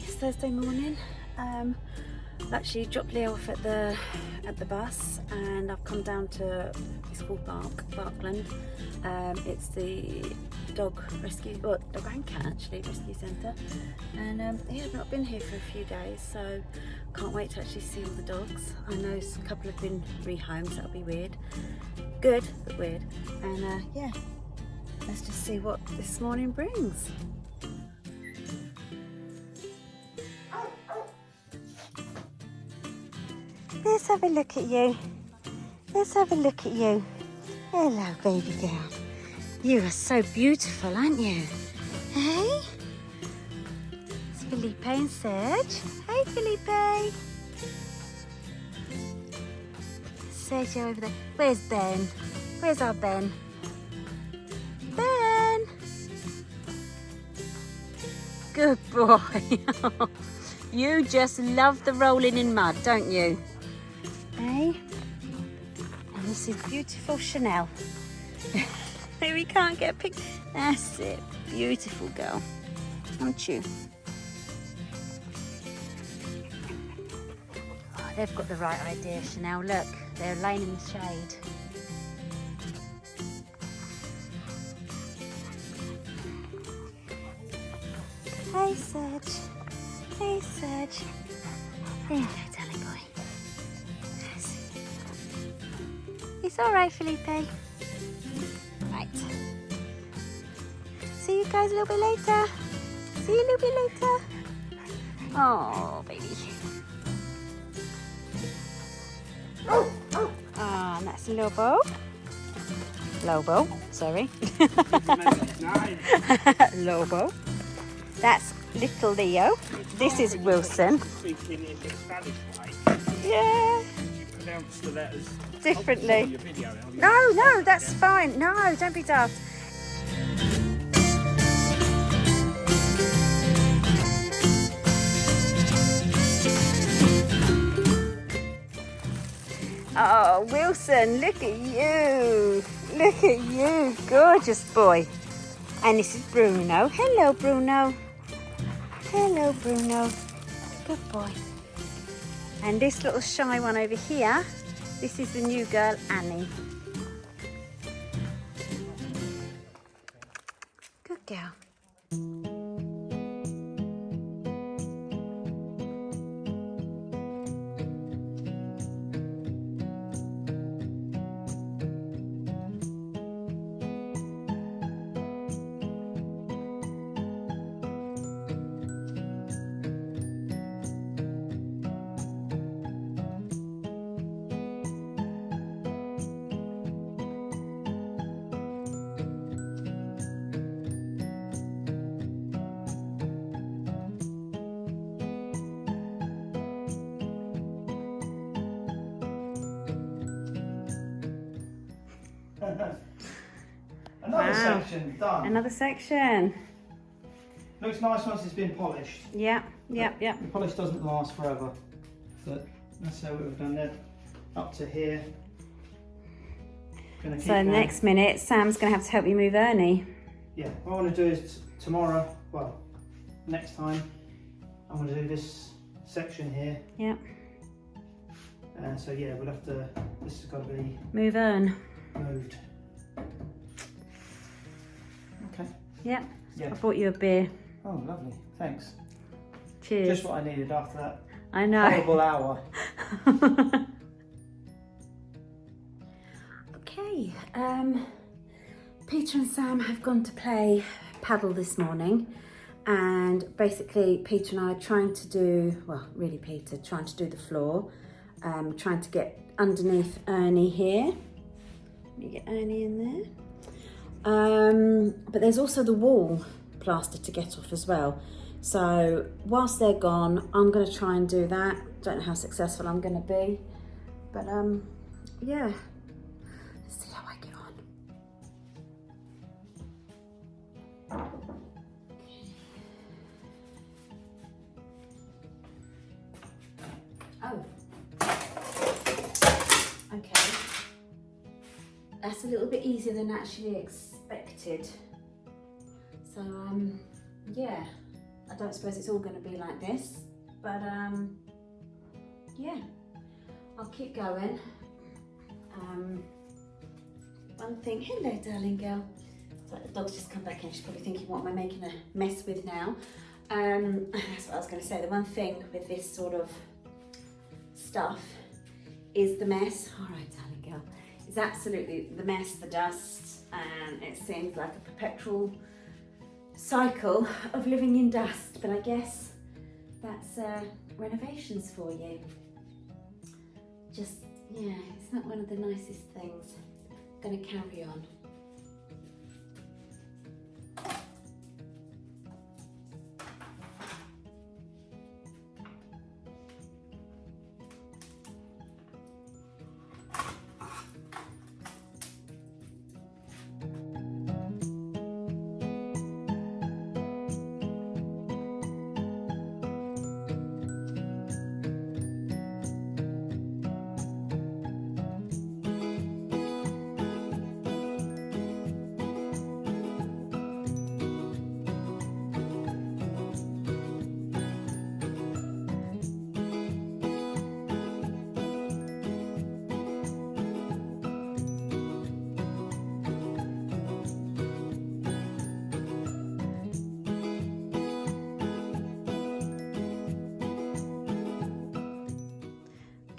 it's Thursday morning. Actually dropped Leo off at the bus, and I've come down to, it's called Barkland. It's the dog rescue, well, dog and cat actually, rescue centre. And yeah, I've not been here for a few days, so can't wait to actually see all the dogs. I know a couple have been rehomed, so that'll be weird. Good, but weird. And yeah, let's just see what this morning brings. Let's have a look at you. Let's have a look at you. Hello, baby girl. You are so beautiful, aren't you? Hey? It's Felipe and Serge. Hey, Felipe. Serge over there. Where's Ben? Where's our Ben? Ben! Good boy. You just love the rolling in mud, don't you? Hey? And this is beautiful Chanel. We can't get a picture. That's it. Beautiful girl. Aren't you? Oh, they've got the right idea, Chanel. Look, they're laying in the shade. Hey, Serge. Hey, Serge. There you go, darling boy. It's all right, Felipe. Right. See you guys a little bit later. See you a little bit later. Oh, baby. Ah, and that's Lobo. Lobo, sorry. Lobo. That's little Leo. This is Wilson. Yeah. Pronounce the letters differently. No, that's fine. No, don't be daft. Oh, Wilson, look at you. Look at you. Gorgeous boy. And this is Bruno. Hello, Bruno. Hello, Bruno. Good boy. And this little shy one over here, this is the new girl, Annie. Good girl. Another section done. Another section. Looks nice once it's been polished. Yeah. The polish doesn't last forever, but that's how we've done that. Up to here. So next minute, Sam's going to have to help you move Ernie. Yeah, what I want to do is tomorrow, well, next time, I'm going to do this section here. Yeah. So yeah, we'll have to, this has got to be move Ern. moved. Okay. Yeah. Yeah. I bought you a beer. Oh, lovely. Thanks. Cheers. Just what I needed after that I know. horrible hour. Okay. Peter and Sam have gone to play paddle this morning, and basically Peter and I are trying to do, well, really Peter, trying to do the floor, trying to get underneath Ernie here. Let me get Ernie in there. But there's also the wall plaster to get off as well. So whilst they're gone, I'm going to try and do that. Don't know how successful I'm going to be, but yeah, let's see how I get on. Oh, okay. That's a little bit easier than actually expected. So yeah, I don't suppose it's all going to be like this, but yeah, I'll keep going. One thing, hello darling girl. So the dog's just come back in, she's probably thinking, what am I making a mess with now? That's what I was going to say. The one thing with this sort of stuff is the mess. All right, darling girl. It's absolutely the mess, the dust, and it seems like a perpetual cycle of living in dust. But I guess that's renovations for you. Just, yeah, it's not one of the nicest things. I'm going to carry on.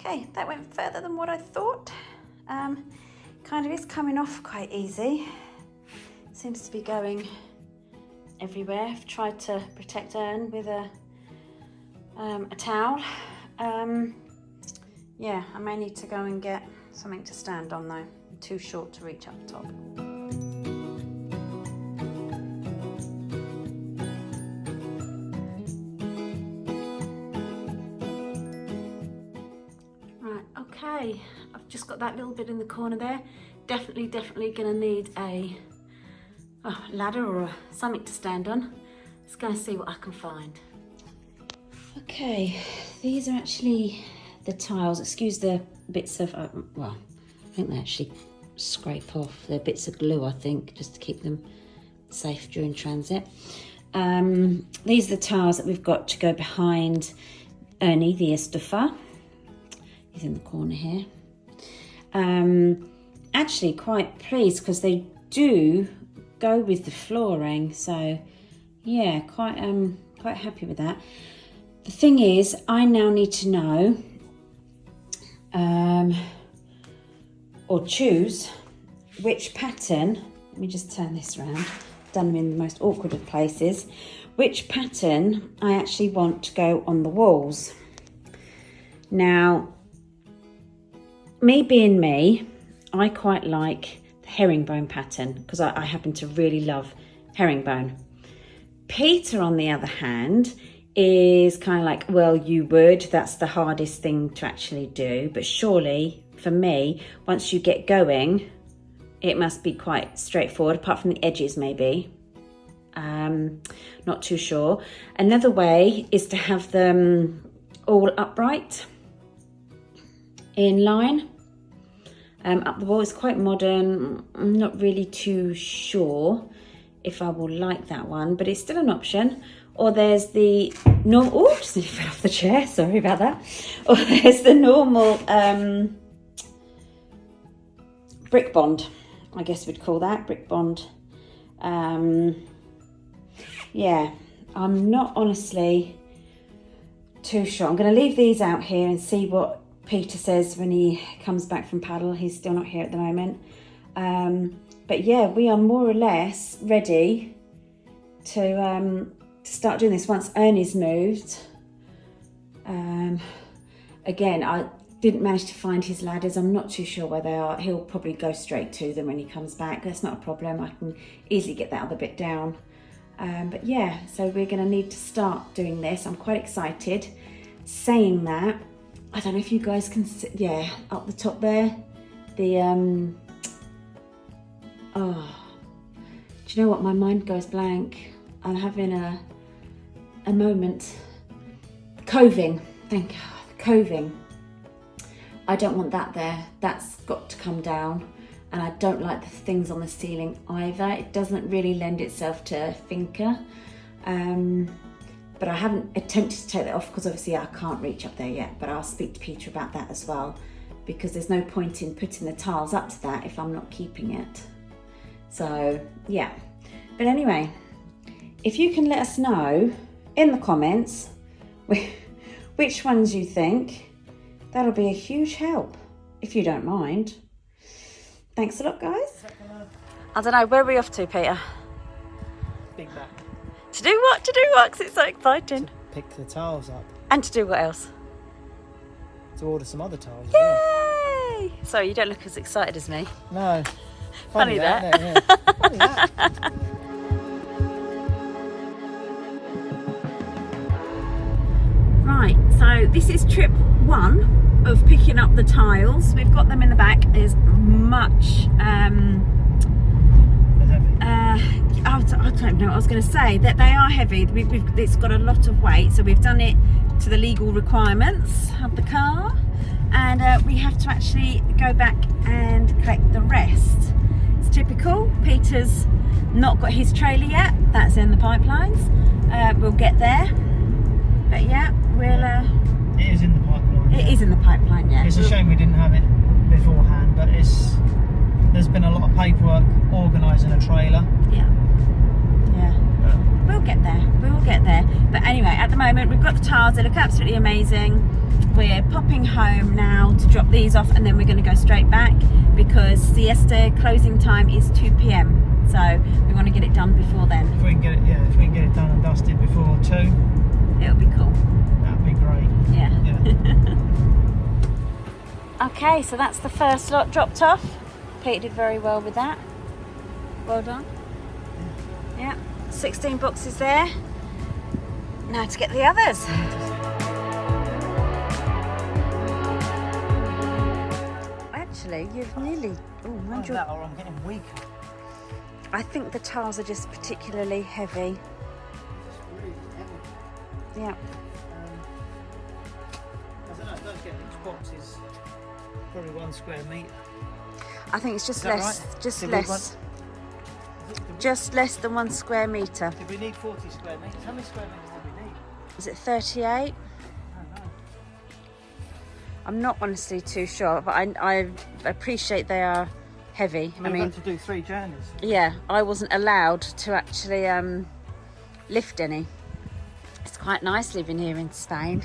Okay, that went further than what I thought. Kind of is coming off quite easy. Seems to be going everywhere. I've tried to protect Ern with a towel. Yeah, I may need to go and get something to stand on though. I'm too short to reach up top. Okay, I've just got that little bit in the corner there. Definitely gonna need a ladder or something to stand on. Just gonna see what I can find. Okay, these are actually the tiles. Excuse the bits of, well, I think they actually scrape off. They're bits of glue, I think, just to keep them safe during transit. These are the tiles that we've got to go behind Ernie, the Istuffer. He's in the corner here. Actually quite pleased because they do go with the flooring, so yeah, quite happy with that. The thing is, I now need to know or choose which pattern. Let me just turn this around. Done them in the most awkward of places. Which pattern I actually want to go on the walls. Now, me being me, I quite like the herringbone pattern because I happen to really love herringbone. Peter, on the other hand, is kind of like, well, you would, that's the hardest thing to actually do. But surely, for me, once you get going, it must be quite straightforward, apart from the edges maybe. Not too sure. Another way is to have them all upright, in line, up the wall. Is quite modern. I'm not really too sure if I will like that one, but it's still an option. Or there's the normal, oh, just nearly fell off the chair, sorry about that. Or there's the normal brick bond, I guess we'd call that, brick bond. Yeah, I'm not honestly too sure. I'm going to leave these out here and see what Peter says when he comes back from paddle. He's still not here at the moment. But yeah, we are more or less ready to start doing this once Ernie's moved. Again, I didn't manage to find his ladders. I'm not too sure where they are. He'll probably go straight to them when he comes back. That's not a problem. I can easily get that other bit down. But yeah, so we're going to need to start doing this. I'm quite excited. Saying that, I don't know if you guys can see, yeah, up the top there, the, oh, do you know what? My mind goes blank. I'm having a moment. Coving, thank God, coving. I don't want that there. That's got to come down. And I don't like the things on the ceiling either. It doesn't really lend itself to Finca. but I haven't attempted to take that off because obviously I can't reach up there yet, but I'll speak to Peter about that as well, because there's no point in putting the tiles up to that if I'm not keeping it. So yeah, but anyway, if you can let us know in the comments which ones you think, that'll be a huge help, if you don't mind. Thanks a lot, guys. I don't know, where are we off to, Peter? Big back. To do what? To do what? 'Cause it's so exciting. To pick the tiles up. And to do what else? To order some other tiles as well. Yay! Sorry, you don't look as excited as me. No. Funny that. Isn't it? Yeah. Funny that. Right, so this is trip 1 of picking up the tiles. We've got them in the back. There's much I don't know what I was going to say, that they are heavy. It's got a lot of weight, so we've done it to the legal requirements of the car, and we have to actually go back and collect the rest. It's typical. Peter's not got his trailer yet, that's in the pipelines. We'll get there, but yeah, we'll It is in the pipeline. it is in the pipeline, yeah. It's a shame we didn't have it beforehand, but there's been a lot of paperwork organising a trailer. Yeah. We'll get there. We will get there. But anyway, at the moment we've got the tiles. They look absolutely amazing. We're popping home now to drop these off, and then we're going to go straight back because siesta closing time is 2 p.m. So we want to get it done before then. If we can get it done and dusted before 2, it'll be cool. that'd be great. Yeah. Yeah. Okay, so that's the first lot dropped off. Pete did very well with that. Well done. Yeah. 16 boxes there. Now to get the others. Actually, you've nearly. Oh, mind you. That, or I'm getting weaker. I think the tiles are just particularly heavy. It's really heavy. Yeah. I don't know. It does get each box is probably 1 square metre. I think it's just Is that less. right? Just Did we less. Just less than 1 square metre. Did we need 40 square metres? How many square metres did we need? Is it 38? I don't know. I'm not honestly too sure, but I appreciate they are heavy. I mean, we've had to do 3 journeys. Yeah, I wasn't allowed to actually lift any. It's quite nice living here in Spain.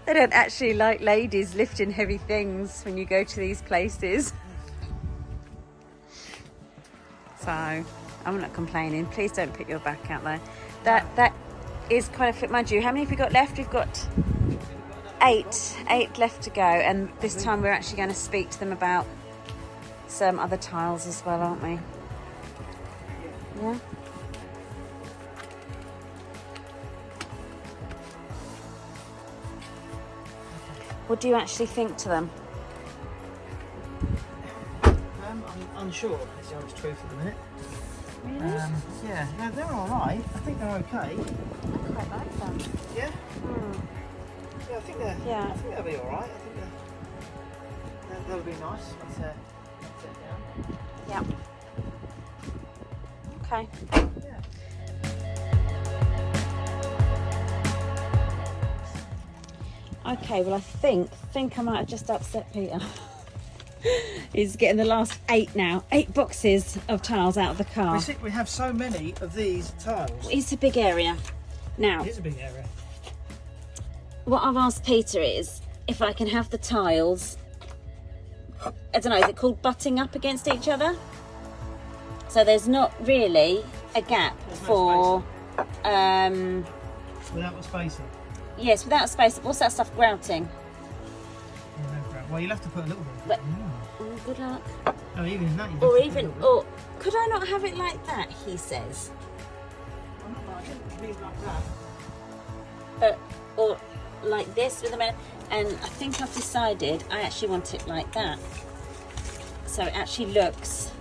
They don't actually like ladies lifting heavy things when you go to these places. So I'm not complaining. Please don't put your back out there. That is quite a fit, mind you. How many have we got left? We've got 8 left to go, and this time we're actually going to speak to them about some other tiles as well, aren't we? Yeah. What do you actually think to them? I'm unsure, is the honest truth at the minute. Really? Yeah, they're alright. I think they're okay. I quite like them. Yeah? Yeah, I think they'll be alright. I think they'll be nice once they're set down. Yeah. Okay. Yeah. Okay, well I think I might have just upset Peter. He's getting the last 8 now. 8 boxes of tiles out of the car. We have so many of these tiles. It's a big area. Now, It is a big area. what I've asked Peter is if I can have the tiles, I don't know, is it called butting up against each other? So there's not really a gap for Without a spacer. yes, without space. What's that stuff? Grouting. Well, you'll have to put a little bit. But, oh, good luck. Oh, even that. Or even, or could I not have it like that? He says. Or like this with a minute. And I think I've decided I actually want it like that. So it actually looks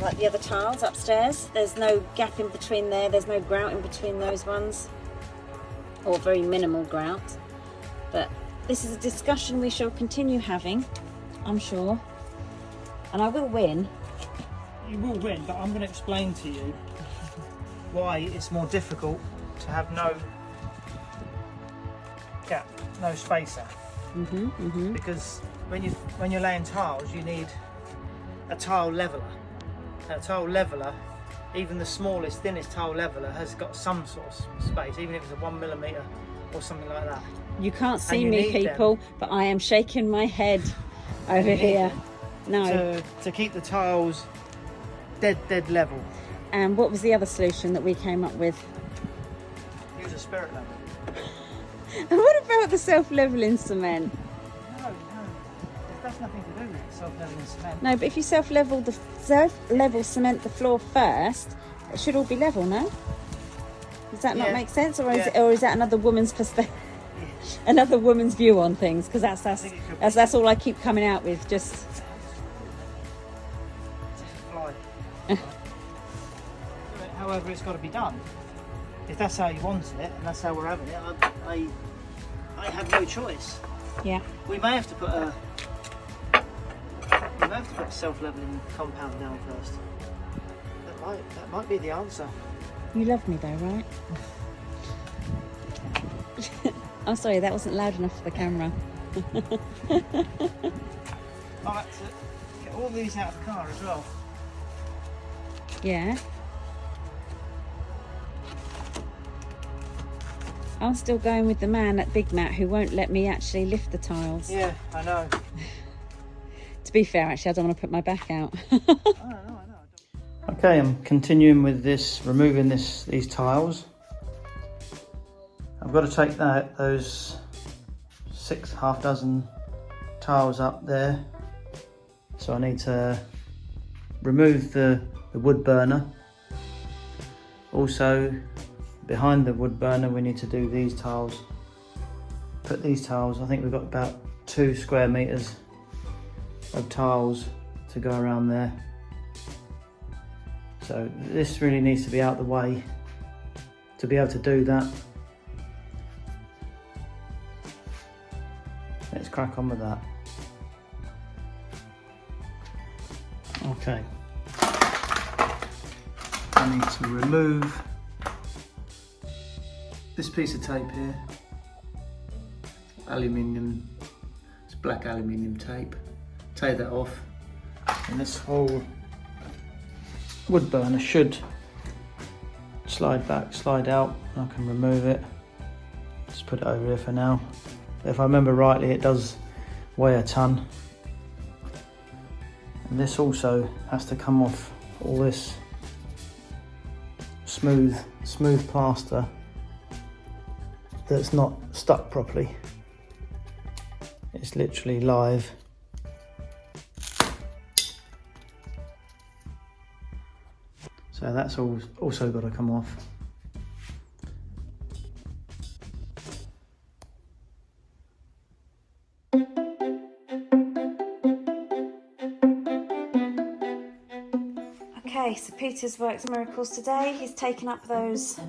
like the other tiles upstairs. There's no gap in between there. There's no grout in between those ones. Or very minimal grout. But this is a discussion we shall continue having, I'm sure. And I will win. You will win, but I'm going to explain to you why it's more difficult to have no gap, no spacer. Because when you're laying tiles, you need a tile leveler. A tile leveler, even the smallest, thinnest tile leveler, has got some sort of space, even if it's a 1 millimetre or something like that. You can't see me, people, but I am shaking my head over here. No. To keep the tiles dead level. And what was the other solution that we came up with? Use a spirit level. And what about the self-leveling cement? No, that's nothing to do with self-leveling cement. No, but if you self-level cement the floor first, it should all be level, no? Does that not make sense, or is that another woman's perspective? Another woman's view on things, because that's all I keep coming out with. Just however it's got to be done. If that's how you want it and that's how we're having it, I have no choice. Yeah. We may have to put a self-leveling compound down first. That might be the answer. You love me though, right? I'm sorry, that wasn't loud enough for the camera. I had to get all these out of the car as well. Yeah. I'm still going with the man at Big Matt who won't let me actually lift the tiles. Yeah, I know. To be fair, actually, I don't want to put my back out. I know. Okay, I'm continuing with this, removing these tiles. I've got to take those half dozen tiles up there. So I need to remove the wood burner. Also, behind the wood burner, we need to do these tiles. Put these tiles, I think we've got about 2 square meters of tiles to go around there. So this really needs to be out the way to be able to do that. Let's crack on with that. Okay. I need to remove this piece of tape here. Aluminium, it's black aluminium tape. Take that off, and this whole wood burner should slide back, slide out. I can remove it. Just put it over here for now. If I remember rightly, it does weigh a ton. And this also has to come off, all this smooth plaster that's not stuck properly. It's literally live. So that's also got to come off. Okay, so Peter's worked miracles today. He's taken up those,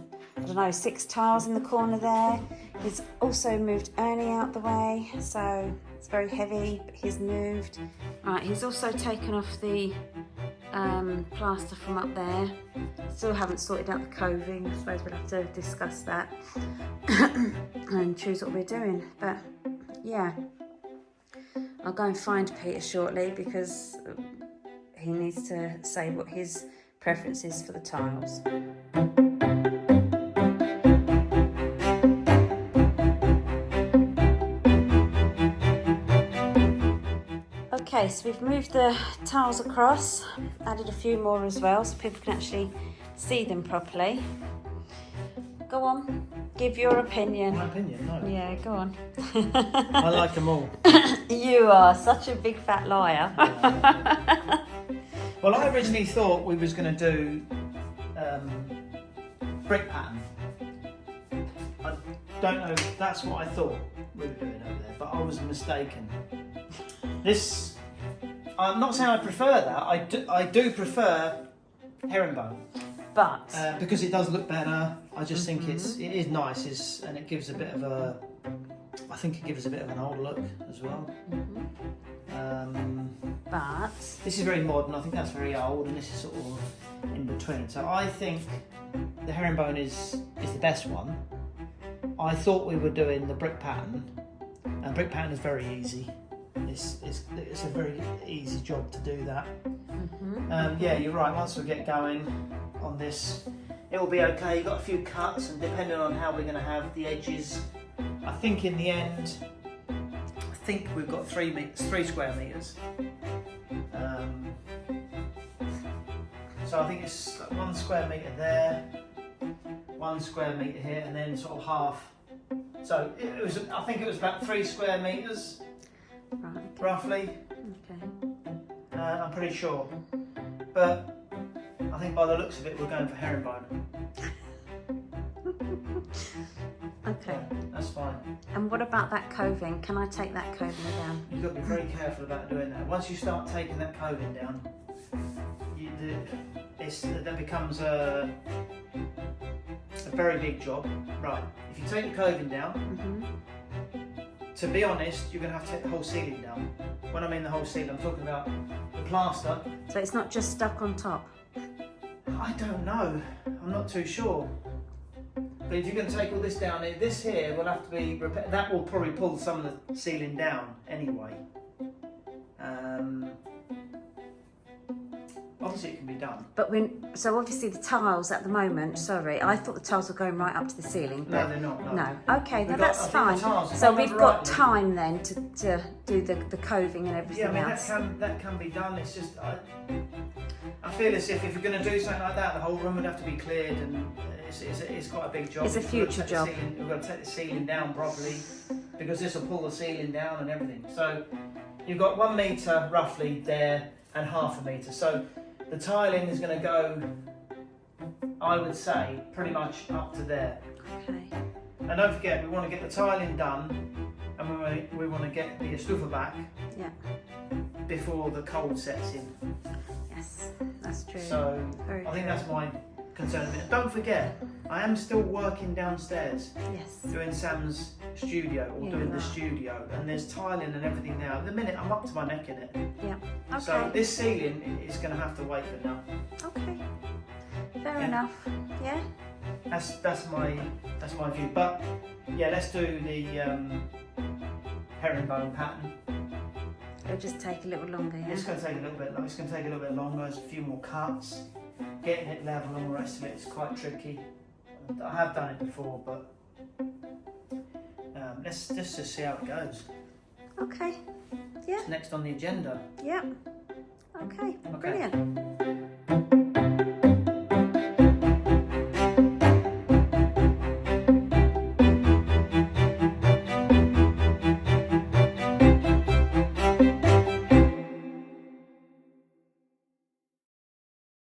6 tiles in the corner there. He's also moved Ernie out the way, so it's very heavy, but he's moved. Right, he's also taken off the plaster from up there. Still haven't sorted out the coving. I suppose we'll have to discuss that and choose what we're doing. But yeah, I'll go and find Peter shortly because he needs to say what his preference is for the tiles. Okay, so we've moved the tiles across, added a few more as well so people can actually see them properly. Go on, give your opinion. My opinion, no. Yeah, go on. I like them all. You are such a big fat liar. Well, I originally thought we was going to do brick pattern. I don't know if that's what I thought we were doing over there, but I was mistaken. This, I'm not saying I prefer that. I do prefer herringbone, But because it does look better. I just think it is nice, and it gives a bit of I think it gives us a bit of an old look as well. But this is very modern. I think that's very old, and this is sort of in between. So I think the herringbone is the best one. I thought we were doing the brick pattern, and brick pattern is very easy. It's a very easy job to do that. Yeah, you're right. Once we get going on this, it will be okay. You've got a few cuts, and depending on how we're going to have the edges, I think in the end, I think we've got 3 square meters. So I think it's 1 square meter there, 1 square meter here, and then sort of half. So it was. I think it was about 3 square meters, right. roughly. Okay. I'm pretty sure, but I think by the looks of it, we're going for herringbone. Okay. Yeah, that's fine. And what about that coving? Can I take that coving down? You've got to be very careful about doing that. Once you start taking that coving down, that becomes a very big job. Right, if you take the coving down, to be honest, you're going to have to take the whole ceiling down. When I mean the whole ceiling, I'm talking about the plaster. So it's not just stuck on top? I don't know. I'm not too sure. But if you're going to take all this down, this here will have to be repaired. That will probably pull some of the ceiling down anyway. Obviously it can be done. But so obviously the tiles at the moment, sorry, I thought the tiles were going right up to the ceiling. No, they're not. No. Okay, that's fine. The So we've got time then to do the coving and everything else. That can be done. It's just I feel as if you're going to do something like that, the whole room would have to be cleared, and it's quite a big job. It's a future job. We've got to take the ceiling down properly, because this will pull the ceiling down and everything. So you've got 1 metre roughly there and half a metre. So the tiling is going to go, I would say, pretty much up to there. Okay. And don't forget, we want to get the tiling done, and we want to get the estufa back before the cold sets in. Yes, that's true. So I think that's my concern. Don't forget, I am still working downstairs. Yes. Doing Sam's studio, or doing the studio, and there's tiling and everything now. At the minute, I'm up to my neck in it. Yeah. Okay. So this ceiling is going to have to wait for now. Okay. Fair enough. Yeah. That's my view. But yeah, let's do the herringbone pattern. It'll just take a little longer. Yeah. It's going to take a little bit. It's going to take a little bit longer. There's a few more cuts. Getting it level and all the rest of it is quite tricky. I have done it before, but let's just see how it goes. Okay. Yeah. It's next on the agenda. Yeah. Okay. Brilliant.